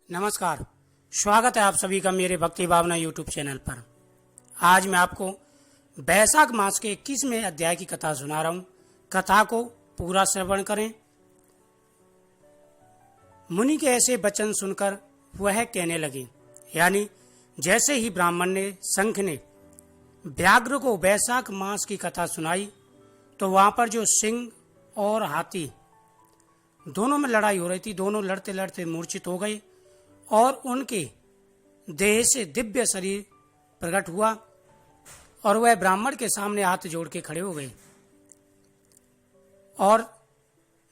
नमस्कार, स्वागत है आप सभी का मेरे भक्ति भावना यूट्यूब चैनल पर। आज मैं आपको बैसाख मास के 21वें अध्याय की कथा सुना रहा हूँ। कथा को पूरा श्रवण करें। मुनि के ऐसे वचन सुनकर वह कहने लगे, यानी जैसे ही ब्राह्मण ने शंख ने व्याघ्र को बैसाख मास की कथा सुनाई तो वहां पर जो सिंह और हाथी दोनों में लड़ाई हो रही थी, दोनों लड़ते लड़ते मूर्छित हो गए और उनके देह से दिव्य शरीर प्रकट हुआ और वह ब्राह्मण के सामने हाथ जोड़ के खड़े हो गए। और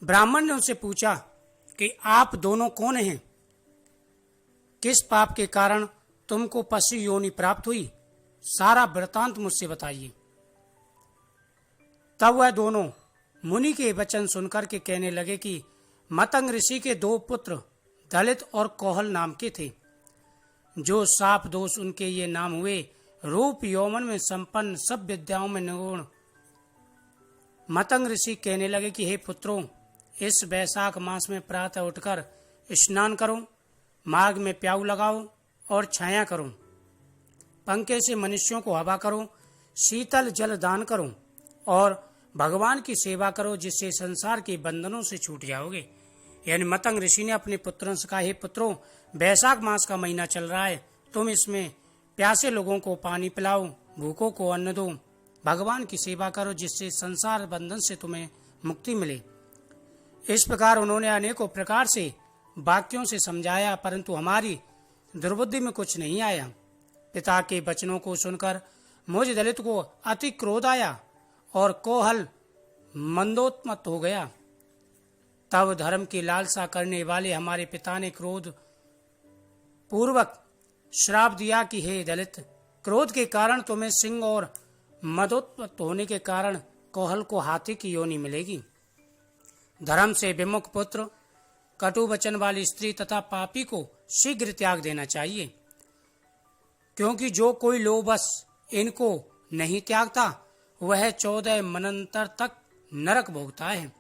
ब्राह्मण ने उनसे पूछा कि आप दोनों कौन हैं? किस पाप के कारण तुमको पशु योनि प्राप्त हुई? सारा वृतांत मुझसे बताइए। तब वह दोनों मुनि के वचन सुनकर के कहने लगे कि मतंग ऋषि के दो पुत्र दलित और कोहल नाम के थे। जो साप दोष उनके ये नाम हुए, रूप यौवन में संपन्न, सब विद्याओं में निपुण। मतंग ऋषि कहने लगे कि हे पुत्रों, इस बैसाख मास में प्रातः उठकर स्नान करो, मार्ग में प्याऊ लगाओ और छाया करो, पंखे से मनुष्यों को हवा करो, शीतल जल दान करो और भगवान की सेवा करो, जिससे संसार के बंधनों से छूट जाओगे। यानी मतंग ऋषि ने अपने पुत्रों से कहा, हे पुत्रों, बैसाख मास का महीना चल रहा है, तुम इसमें प्यासे लोगों को पानी पिलाओ, भूखों को अन्न दो, भगवान की सेवा करो, जिससे संसार बंधन से तुम्हें मुक्ति मिले। इस प्रकार उन्होंने अनेकों प्रकार से वाक्यों से समझाया, परंतु हमारी दुर्बुद्धि में कुछ नहीं आया। पिता के वचनों को सुनकर मुझ दलित को अति क्रोध आया और कोहल मंदोत्मत हो गया। तब धर्म की लालसा करने वाले हमारे पिता ने क्रोध पूर्वक श्राप दिया कि हे दलित, क्रोध के कारण तुम्हें सिंह और मदोत्मत होने के कारण कोहल को हाथी की योनि मिलेगी। धर्म से विमुख पुत्र, कटु वचन वाली स्त्री तथा पापी को शीघ्र त्याग देना चाहिए, क्योंकि जो कोई लोभवश इनको नहीं त्यागता वह 14 मनंतर तक नरक भोगता है।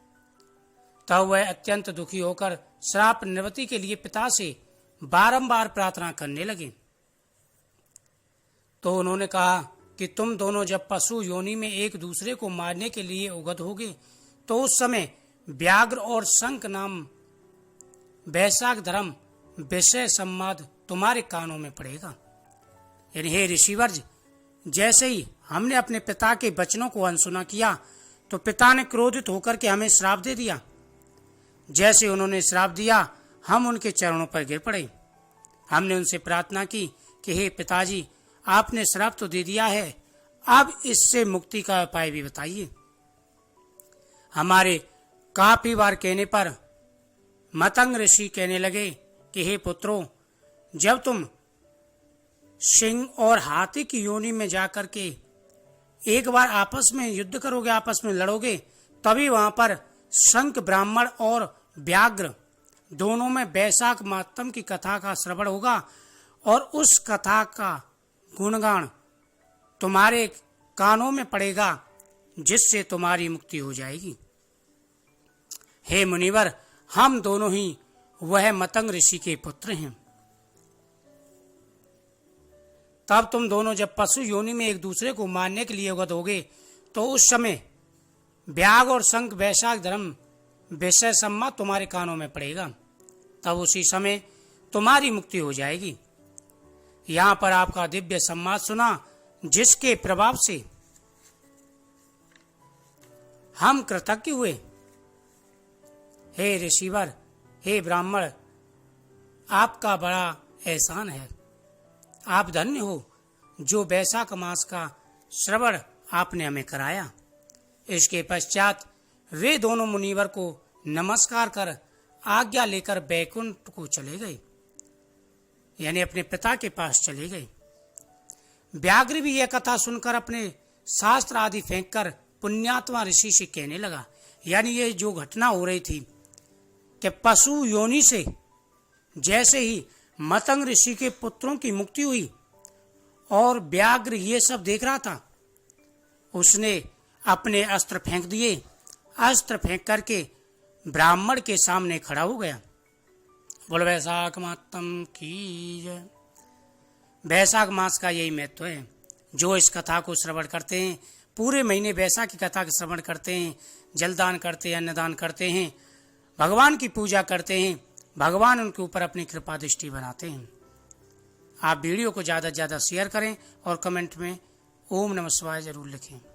तब वह अत्यंत दुखी होकर श्राप निवृत्ति के लिए पिता से बारंबार प्रार्थना करने लगे। तो उन्होंने कहा कि तुम दोनों जब पशु योनि में एक दूसरे को मारने के लिए उगत होगे, तो उस समय व्याघ्र और शंख नाम बैसाख धर्म विषय संवाद तुम्हारे कानों में पड़ेगा। यानी हे ऋषिवर्ज, जैसे ही हमने अपने पिता के वचनों को अनसुना किया तो पिता ने क्रोधित होकर के हमें श्राप दे दिया। जैसे उन्होंने श्राप दिया, हम उनके चरणों पर गिर पड़े। हमने उनसे प्रार्थना की कि हे पिताजी, आपने श्राप तो दे दिया है, अब इससे मुक्ति का उपाय भी बताइए। हमारे काफी बार कहने पर मतंग ऋषि कहने लगे कि हे पुत्रों, जब तुम सिंह और हाथी की योनि में जाकर के एक बार आपस में युद्ध करोगे, आपस में लड़ोगे, तभी वहां पर शंख ब्राह्मण और व्याघ्र दोनों में बैसाख मातम की कथा का श्रवण होगा और उस कथा का गुणगान तुम्हारे कानों में पड़ेगा, जिससे तुम्हारी मुक्ति हो जाएगी। हे मुनिवर, हम दोनों ही वह मतंग ऋषि के पुत्र हैं। तब तुम दोनों जब पशु योनि में एक दूसरे को मारने के लिए उगत होगे, तो उस समय व्याघ्र और शंख बैसाख धर्म विषय सम्मत तुम्हारे कानों में पड़ेगा, तब उसी समय तुम्हारी मुक्ति हो जाएगी। यहाँ पर आपका दिव्य संवाद सुना, जिसके प्रभाव से हम कृतज्ञ हुए। हे ऋषिवर, हे ब्राह्मण, आपका बड़ा एहसान है। आप धन्य हो जो बैसाख मास का श्रवण आपने हमें कराया। इसके पश्चात वे दोनों मुनिवर को नमस्कार कर आज्ञा लेकर बैकुंठ को चले गए, यानी अपने पिता के पास चले गए। व्याघ्र भी यह कथा सुनकर अपने शास्त्र आदि फेंककर पुण्यात्मा ऋषि से कहने लगा, यानी ये जो घटना हो रही थी कि पशु योनि से जैसे ही मतंग ऋषि के पुत्रों की मुक्ति हुई और व्याघ्र ये सब देख रहा था, उसने अपने अस्त्र फेंक दिए। अस्त्र फेंक करके ब्राह्मण के सामने खड़ा हो गया बोल वैशाख मातम की जय। वैशाख मास का यही महत्व है। जो इस कथा को श्रवण करते हैं, पूरे महीने वैशाख की कथा का श्रवण करते हैं, जलदान करते हैं, अन्नदान करते हैं, भगवान की पूजा करते हैं, भगवान उनके ऊपर अपनी कृपा दृष्टि बनाते हैं। आप वीडियो को ज़्यादा से ज़्यादा शेयर करें और कमेंट में ओम नमः शिवाय जरूर लिखें।